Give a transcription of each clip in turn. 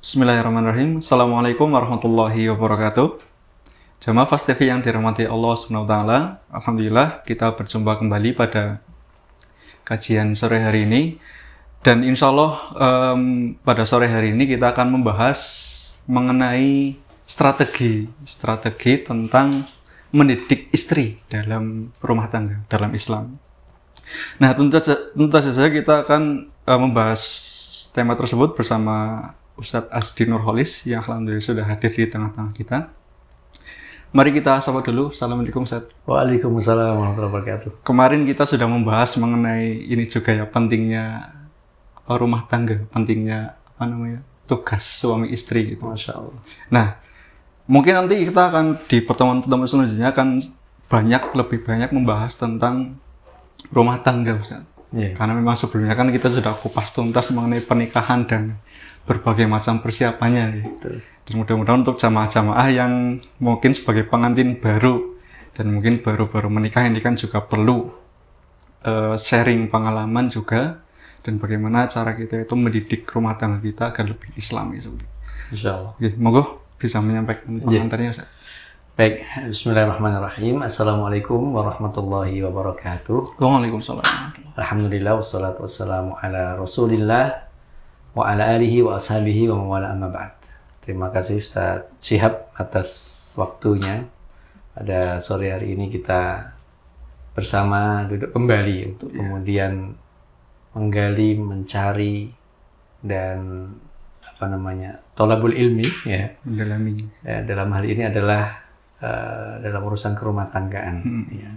Bismillahirrahmanirrahim. Assalamualaikum warahmatullahi wabarakatuh. Jamaah Fast TV yang dirahmati Allah SWT. Alhamdulillah kita berjumpa kembali pada kajian sore hari ini. Dan insya Allah pada sore hari ini kita akan membahas mengenai strategi tentang mendidik istri dalam rumah tangga, dalam Islam. Nah, tentu saja kita akan membahas tema tersebut bersama Ustadz Asdi Nurholis yang alhamdulillah sudah hadir di tengah-tengah kita. Mari kita sapa dulu. Assalamualaikum Ustadz. Waalaikumsalam warahmatullahi wabarakatuh. Kemarin kita sudah membahas mengenai ini juga ya, pentingnya rumah tangga, pentingnya tugas suami istri gitu. Masya Allah. Nah, mungkin nanti kita akan di pertemuan-pertemuan selanjutnya akan lebih banyak membahas tentang rumah tangga Ustadz. Yeah. Karena memang sebelumnya kan kita sudah kupas tuntas mengenai pernikahan dan berbagai macam persiapannya gitu. Dan mudah-mudahan untuk jamaah-jamaah yang mungkin sebagai pengantin baru dan mungkin baru-baru menikah ini kan juga perlu sharing pengalaman juga dan bagaimana cara kita itu mendidik rumah tangga kita agar lebih islami seperti. Insyaallah. Oke, monggo bisa menyampaikan pengantarnya Ustaz. Baik, bismillahirrahmanirrahim. Assalamualaikum warahmatullahi wabarakatuh. Waalaikumsalam. Alhamdulillah wassalatu wassalamu ala Rasulillah wa ala alihi wa ashabihi wa mawala amma ba'd. Terima kasih Ustaz Syihab atas waktunya. Pada sore hari ini kita bersama duduk kembali untuk kemudian menggali, mencari dan thalabul ilmi ya. Mendalami. Dalam hal ini adalah dalam urusan kerumah tanggaan ya.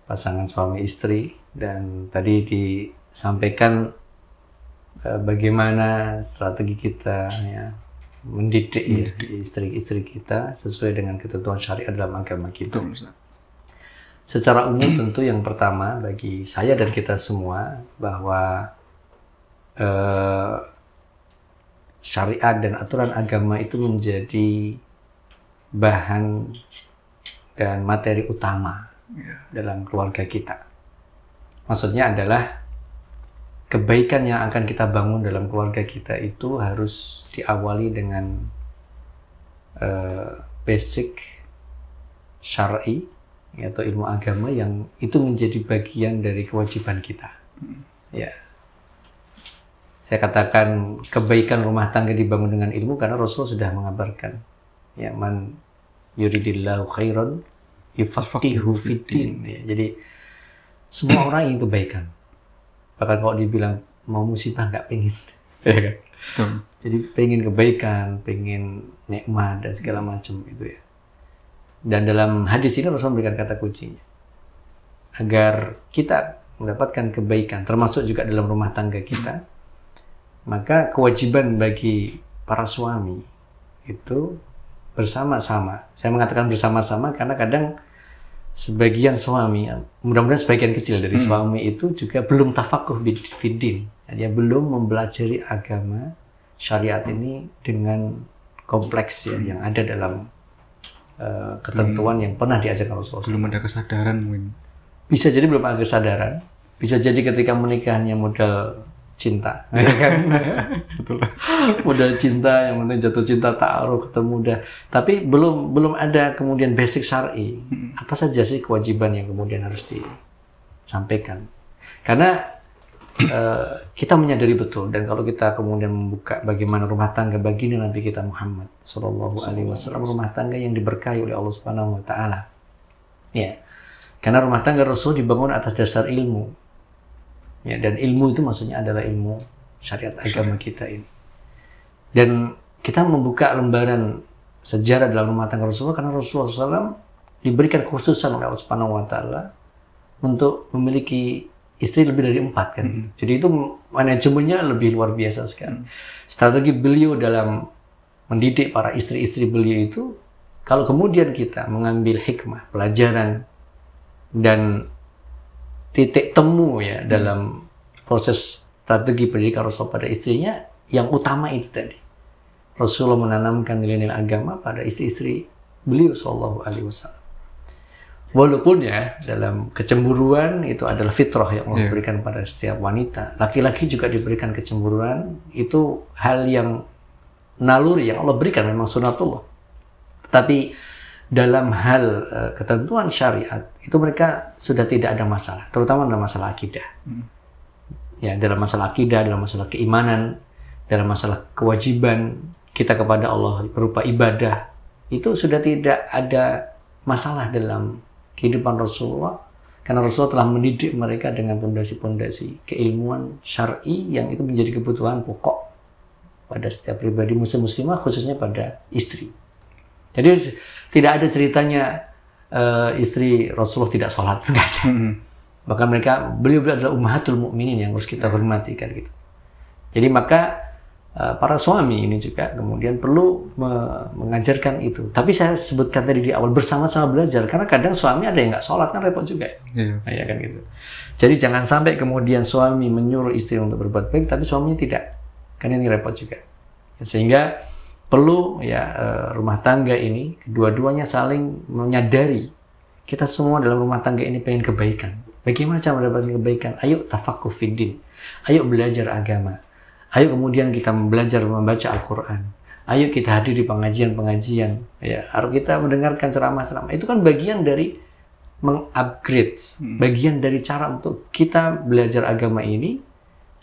Pasangan suami istri, dan tadi disampaikan bagaimana strategi kita ya mendidik ya istri-istri kita sesuai dengan ketentuan syariat dalam agama kita. Betul, Secara umum tentu yang pertama bagi saya dan kita semua bahwa syariat dan aturan agama itu menjadi bahan dan materi utama dalam keluarga kita. Maksudnya adalah kebaikan yang akan kita bangun dalam keluarga kita itu harus diawali dengan basic syar'i atau ilmu agama yang itu menjadi bagian dari kewajiban kita. Ya. Saya katakan kebaikan rumah tangga dibangun dengan ilmu karena Rasul sudah mengabarkan, ya, man yuridillahu khairan yufaqihu fiddin. Ya, jadi semua orang ingin kebaikan. Bahkan kalau dibilang mau musibah nggak pengen. Jadi pengen kebaikan, pengen nikmat dan segala macam itu ya. Dan dalam hadis ini Rasul memberikan kata kuncinya. Agar kita mendapatkan kebaikan, termasuk juga dalam rumah tangga kita, maka kewajiban bagi para suami itu bersama-sama. Saya mengatakan bersama-sama karena kadang sebagian suami, mudah-mudahan sebagian kecil dari suami itu juga belum tafakuh fiddin. Dia belum mempelajari agama syariat ini dengan kompleks ya, yang ada dalam ketentuan yang pernah diajarkan Rasulullah. Belum ada kesadaran mungkin. Bisa jadi belum ada kesadaran. Bisa jadi ketika menikahnya modal cinta, kan? Betul. Modal cinta, yang penting jatuh cinta, ta'aruf, ketemu udah. Tapi belum ada kemudian basic syar'i. Apa saja sih kewajiban yang kemudian harus disampaikan? Karena kita menyadari betul, dan kalau kita kemudian membuka bagaimana rumah tangga baginda Nabi kita Muhammad Sallallahu Alaihi Wasallam, rumah tangga yang diberkahi oleh Allah Subhanahu Wa Taala. Ya, karena rumah tangga Rasul dibangun atas dasar ilmu. Ya, dan ilmu itu maksudnya adalah ilmu syariat agama kita ini. Dan kita membuka lembaran sejarah dalam rumah tangga Rasulullah karena Rasulullah SAW diberikan kekhususan oleh Allah Subhanahu Wa Taala untuk memiliki istri lebih dari 4 kan. Jadi itu manajemennya lebih luar biasa sekali. Strategi beliau dalam mendidik para istri-istri beliau itu, kalau kemudian kita mengambil hikmah, pelajaran dan titik temu ya dalam proses strategi pendidikan Rasul pada istrinya, yang utama itu tadi. Rasulullah menanamkan nilai-nilai agama pada istri-istri beliau Shallallahu Alaihi Wasallam. Walaupun ya dalam kecemburuan itu adalah fitrah yang Allah berikan pada setiap wanita. Laki-laki juga diberikan kecemburuan, itu hal yang naluri yang Allah berikan, memang sunatullah. Tetapi dalam hal ketentuan syariat itu mereka sudah tidak ada masalah, terutama dalam masalah akidah. Ya, dalam masalah akidah, dalam masalah keimanan, dalam masalah kewajiban kita kepada Allah berupa ibadah, itu sudah tidak ada masalah dalam kehidupan Rasulullah, karena Rasulullah telah mendidik mereka dengan pondasi-pondasi keilmuan syar'i yang itu menjadi kebutuhan pokok pada setiap pribadi muslim-muslimah, khususnya pada istri. Jadi tidak ada ceritanya istri Rasulullah tidak sholat, enggak ada. Bahkan beliau adalah ummahatul mukminin yang harus kita hormati kan gitu. Jadi maka para suami ini juga kemudian perlu mengajarkan itu. Tapi saya sebutkan tadi di awal, bersama-sama belajar, karena kadang suami ada yang nggak sholat kan repot juga. Ya kan gitu. Jadi jangan sampai kemudian suami menyuruh istri untuk berbuat baik, tapi suaminya tidak, kan ini repot juga. Sehingga perlu ya rumah tangga ini kedua-duanya saling menyadari kita semua dalam rumah tangga ini pengen kebaikan. Bagaimana cara mendapatkan kebaikan? Ayo tafaqquh fiddin. Ayo belajar agama. Ayo kemudian kita belajar membaca Al-Quran. Ayo kita hadir di pengajian-pengajian. Ya, harus kita mendengarkan ceramah-ceramah. Itu kan bagian dari mengupgrade, bagian dari cara untuk kita belajar agama ini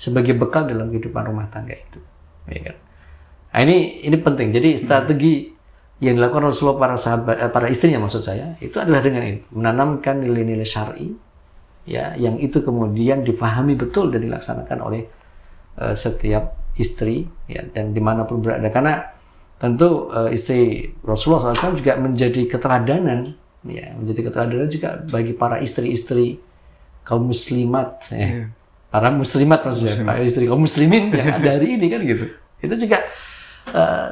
sebagai bekal dalam kehidupan rumah tangga itu. Ya kan? Nah, ini penting. Jadi strategi yang dilakukan Rasulullah para istrinya maksud saya itu adalah dengan ini, menanamkan nilai-nilai syar'i, ya, yang itu kemudian difahami betul dan dilaksanakan oleh setiap istri, ya, dan dimanapun berada. Karena tentu istri Rasulullah SAW juga menjadi keteladanan, ya, menjadi keteladanan juga bagi para istri-istri kaum muslimat, ya. Para muslimat maksudnya, para istri kaum muslimin yang ada hari ini kan gitu. Itu juga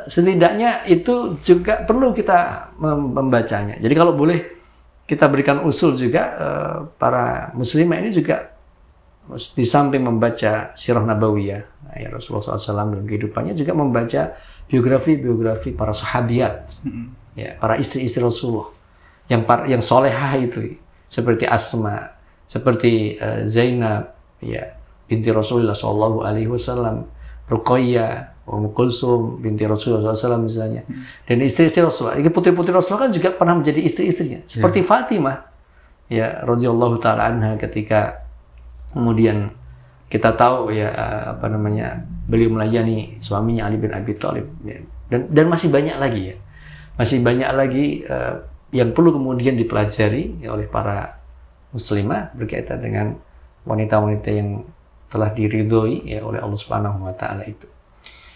setidaknya itu juga perlu kita membacanya. Jadi kalau boleh kita berikan usul juga, para muslimah ini juga di samping membaca sirah nabawiyah, ya, Rasulullah SAW dalam kehidupannya, juga membaca biografi para sahabiat, ya, para istri-istri Rasulullah yang solehah itu, seperti Asma, seperti Zainab, ya, binti Rasulullah SAW, Ruqayyah, Ummu Kulsum binti Rasulullah SAW misalnya, dan istri-istri Rasulullah. Ini putri-putri Rasulullah kan juga pernah menjadi istri-istrinya, seperti Fatimah, ya, radhiyallahu taala anha, ketika kemudian kita tahu, ya, beliau melayani suaminya Ali bin Abi Thalib, ya, dan masih banyak lagi, ya, masih banyak lagi yang perlu kemudian dipelajari, ya, oleh para muslimah berkaitan dengan wanita-wanita yang telah diridhoi, ya, oleh Allah Subhanahu wa taala itu.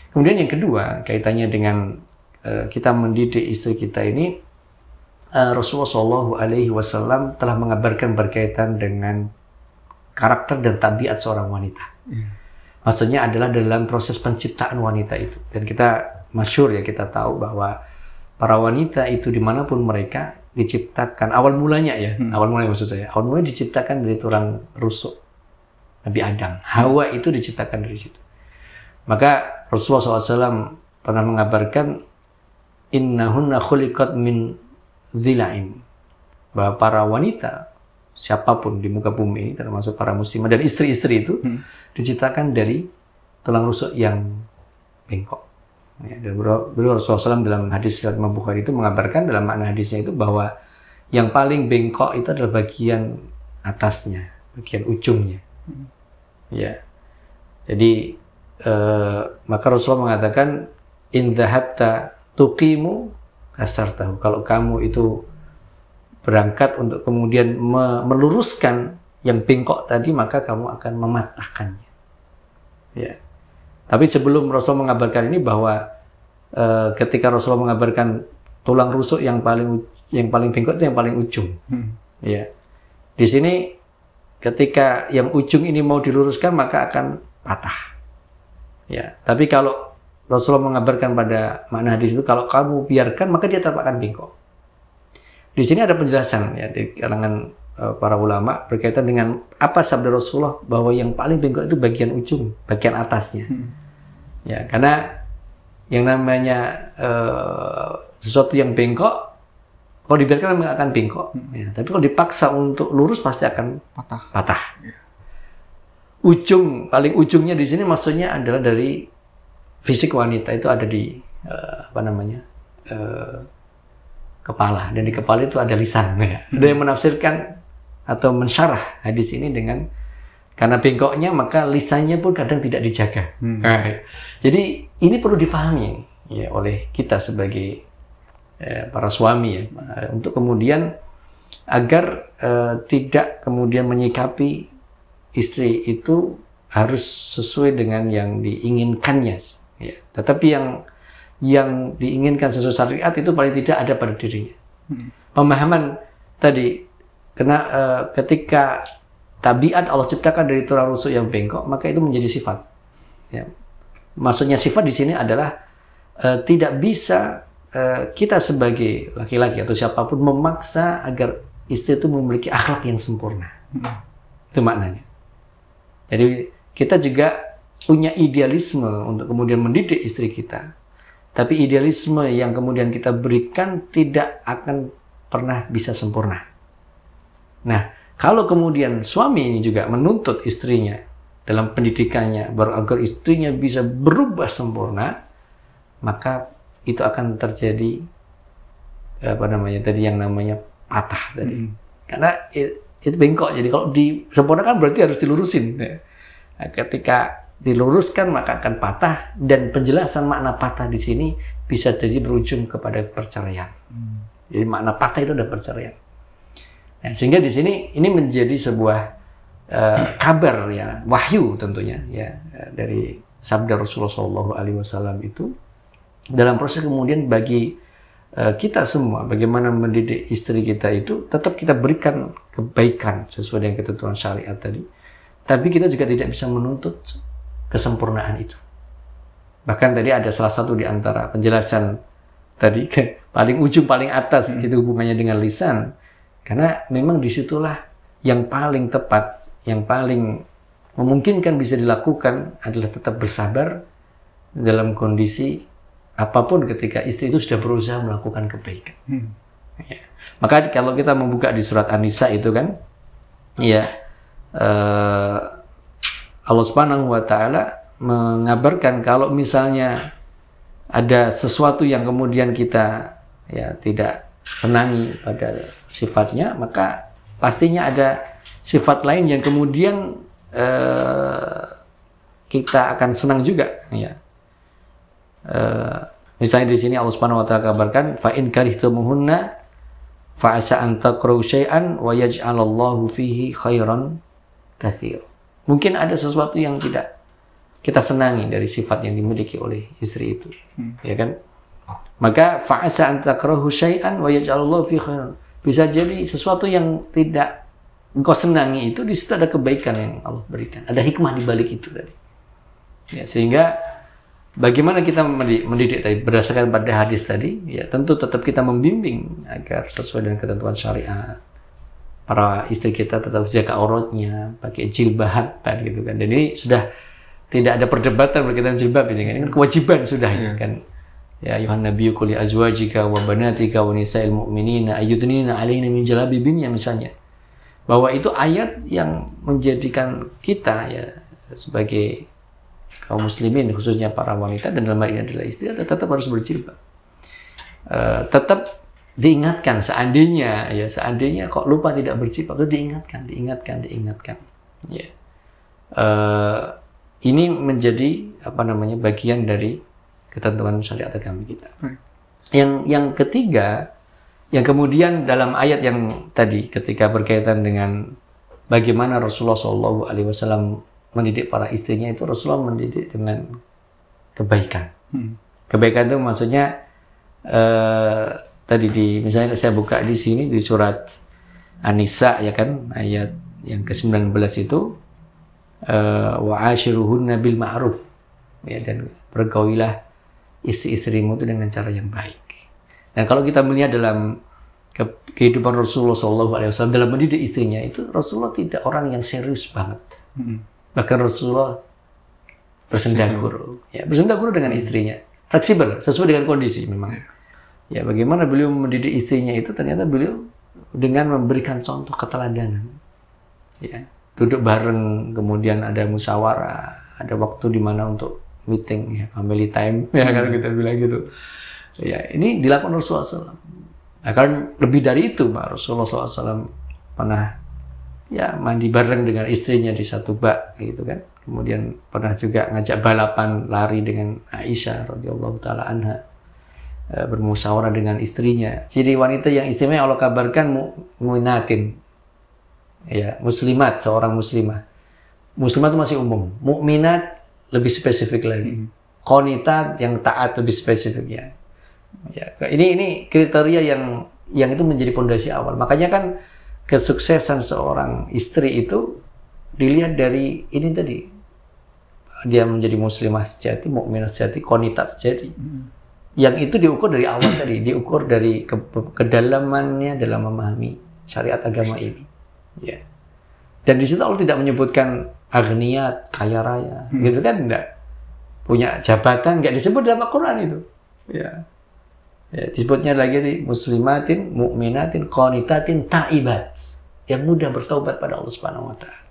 Kemudian yang kedua, kaitannya dengan kita mendidik istri kita ini, Rasulullah SAW telah mengabarkan berkaitan dengan karakter dan tabiat seorang wanita. Maksudnya adalah dalam proses penciptaan wanita itu. Dan kita masyhur, ya, kita tahu bahwa para wanita itu dimanapun mereka diciptakan, awal mulanya, ya, awal mulanya maksud saya, awal mulanya diciptakan dari tulang rusuk Nabi Adam. Hawa itu diciptakan dari situ. Maka Rasulullah SAW pernah mengabarkan, innahunna khuliqat min dhila'in, bahwa para wanita siapapun di muka bumi ini, termasuk para muslimah dan istri-istri itu, diciptakan dari tulang rusuk yang bengkok. Ya, dan beliau Rasulullah SAW dalam hadis riwayat Imam Bukhari itu mengabarkan dalam makna hadisnya itu bahwa yang paling bengkok itu adalah bagian atasnya, bagian ujungnya. Ya, jadi maka Rasulullah mengatakan, in dhahabta tuqimu kasartahu, kalau kamu itu berangkat untuk kemudian meluruskan yang bengkok tadi, maka kamu akan mematahkannya. Ya. Tapi sebelum Rasulullah mengabarkan ini, bahwa ketika Rasulullah mengabarkan tulang rusuk yang paling bengkok itu yang paling ujung. Ya. Di sini ketika yang ujung ini mau diluruskan, maka akan patah. Ya, tapi kalau Rasulullah mengabarkan pada makna hadis itu, kalau kamu biarkan maka dia tetap akan bengkok. Di sini ada penjelasan, ya, di kalangan para ulama berkaitan dengan apa sabda Rasulullah bahwa yang paling bengkok itu bagian ujung, bagian atasnya. Ya, karena yang namanya sesuatu yang bengkok, kalau dibiarkan memang akan bengkok. Ya, tapi kalau dipaksa untuk lurus pasti akan patah. Paling ujungnya di sini maksudnya adalah dari fisik wanita itu ada di apa namanya, kepala, dan di kepala itu ada lisan. Ya. Ada yang menafsirkan atau mensyarah hadis ini dengan karena bengkoknya maka lisannya pun kadang tidak dijaga. Nah, jadi ini perlu dipahami ya oleh kita sebagai para suami ya, untuk kemudian agar tidak kemudian menyikapi istri itu harus sesuai dengan yang diinginkannya ya. Tetapi yang diinginkan sesuai syariat itu paling tidak ada pada dirinya. Pemahaman tadi, karena ketika tabiat Allah ciptakan dari tulang rusuk yang bengkok, maka itu menjadi sifat. Ya. Maksudnya sifat di sini adalah tidak bisa kita sebagai laki-laki atau siapapun memaksa agar istri itu memiliki akhlak yang sempurna. Itu maknanya. Jadi kita juga punya idealisme untuk kemudian mendidik istri kita. Tapi idealisme yang kemudian kita berikan tidak akan pernah bisa sempurna. Nah, kalau kemudian suami ini juga menuntut istrinya dalam pendidikannya agar istrinya bisa berubah sempurna, maka itu akan terjadi apa namanya tadi, yang namanya patah tadi. Karena itu bengkok. Jadi kalau disempurnakan berarti harus dilurusin. Nah, ketika diluruskan maka akan patah, dan penjelasan makna patah di sini bisa jadi berujung kepada perceraian. Jadi makna patah itu adalah perceraian. Nah, sehingga di sini ini menjadi sebuah kabar ya, wahyu tentunya ya, dari sabda Rasulullah SAW itu dalam proses kemudian bagi kita semua bagaimana mendidik istri kita itu tetap kita berikan kebaikan sesuai dengan ketentuan syariat tadi, tapi kita juga tidak bisa menuntut kesempurnaan itu. Bahkan tadi ada salah satu di antara penjelasan tadi paling ujung paling atas itu hubungannya dengan lisan, karena memang disitulah yang paling tepat, yang paling memungkinkan bisa dilakukan adalah tetap bersabar dalam kondisi apapun ketika istri itu sudah berusaha melakukan kebaikan. Ya. Maka kalau kita membuka di surat An-Nisa itu kan, ya Allah Subhanahu wa Ta'ala mengabarkan kalau misalnya ada sesuatu yang kemudian kita ya tidak senangi pada sifatnya, maka pastinya ada sifat lain yang kemudian kita akan senang juga ya. Misalnya di sini Allah Subhanahu wa Ta'ala kabarkan fa in karihtumuhunna fa asa an takrahu syai'an wa yaj'alallahu fihi khairan katsir. Mungkin ada sesuatu yang tidak kita senangi dari sifat yang dimiliki oleh istri itu. Ya kan? Maka fa asa an takrahu syai'an wa yaj'alallahu fihi khairan. Bisa jadi sesuatu yang tidak engkau senangi itu di situ ada kebaikan yang Allah berikan. Ada hikmah di balik itu tadi. Ya, sehingga bagaimana kita mendidik tadi berdasarkan pada hadis tadi, ya tentu tetap kita membimbing agar sesuai dengan ketentuan syariat. Para istri kita tetap jaga auratnya, pakai jilbab kan gitu kan. Dan ini sudah tidak ada perdebatan berkaitan jilbab ini kan. Ini kan kewajiban sudah ya kan. Ya ayuhan nabiyyu qul li azwajika wa banatika wa nisa'il mu'minina ayyudnina 'alaina min jalabibihinna misalnya. Bahwa itu ayat yang menjadikan kita ya sebagai kaum muslimin, khususnya para wanita dan dalam hal ini adalah istri, tetap harus berjilbab. Tetap diingatkan seandainya kok lupa tidak berjilbab, itu diingatkan. Ya. Ini menjadi bagian dari ketentuan syariat agama kita. Yang ketiga, yang kemudian dalam ayat yang tadi ketika berkaitan dengan bagaimana Rasulullah SAW mendidik para istrinya, itu Rasulullah mendidik dengan kebaikan. Kebaikan itu maksudnya tadi misalnya saya buka di sini di surat An-Nisa ya kan, ayat yang ke-19 itu wa ashiruhunna bil ma'ruf, ya, dan bergaulilah istri-istrimu itu dengan cara yang baik. Dan kalau kita melihat dalam kehidupan Rasulullah SAW dalam mendidik istrinya, itu Rasulullah tidak orang yang serius banget. Bahkan Rasulullah bersenda guru dengan istrinya, fleksibel sesuai dengan kondisi memang. Ya, bagaimana beliau mendidik istrinya itu ternyata beliau dengan memberikan contoh keteladanan. Ya, duduk bareng, kemudian ada musyawarah, ada waktu di mana untuk meeting, ya, family time, ya kan kita bilang gitu. Ya, ini dilakukan Rasulullah SAW. Nah, kan lebih dari itu, Pak, Rasulullah SAW pernah ya mandi bareng dengan istrinya di satu bak, gitu kan. Kemudian pernah juga ngajak balapan lari dengan Aisyah radhiyallahu taala anha, bermusyawarah dengan istrinya. Ciri wanita yang istimewa Allah kabarkan mu'minatin, ya, muslimat, seorang muslimah. Muslimat itu masih umum. Mukminat lebih spesifik lagi. Qonitat yang taat lebih spesifik ya. Ya, ini kriteria yang itu menjadi pondasi awal. Makanya kan kesuksesan seorang istri itu dilihat dari ini tadi. Dia menjadi muslimah sejati, mukminah sejati, qonitat sejati. Yang itu diukur dari awal tadi, diukur dari kedalamannya dalam memahami syariat agama ini. Ya. Dan di situ Allah tidak menyebutkan aghniyat, kaya raya, gitu kan, enggak. Punya jabatan enggak disebut dalam Al-Qur'an itu. Ya. Ya, disebutnya lagi di muslimatin, mukminatin, qonitatin, taibat, yang mudah bertaubat pada Allah Subhanahu wa taala.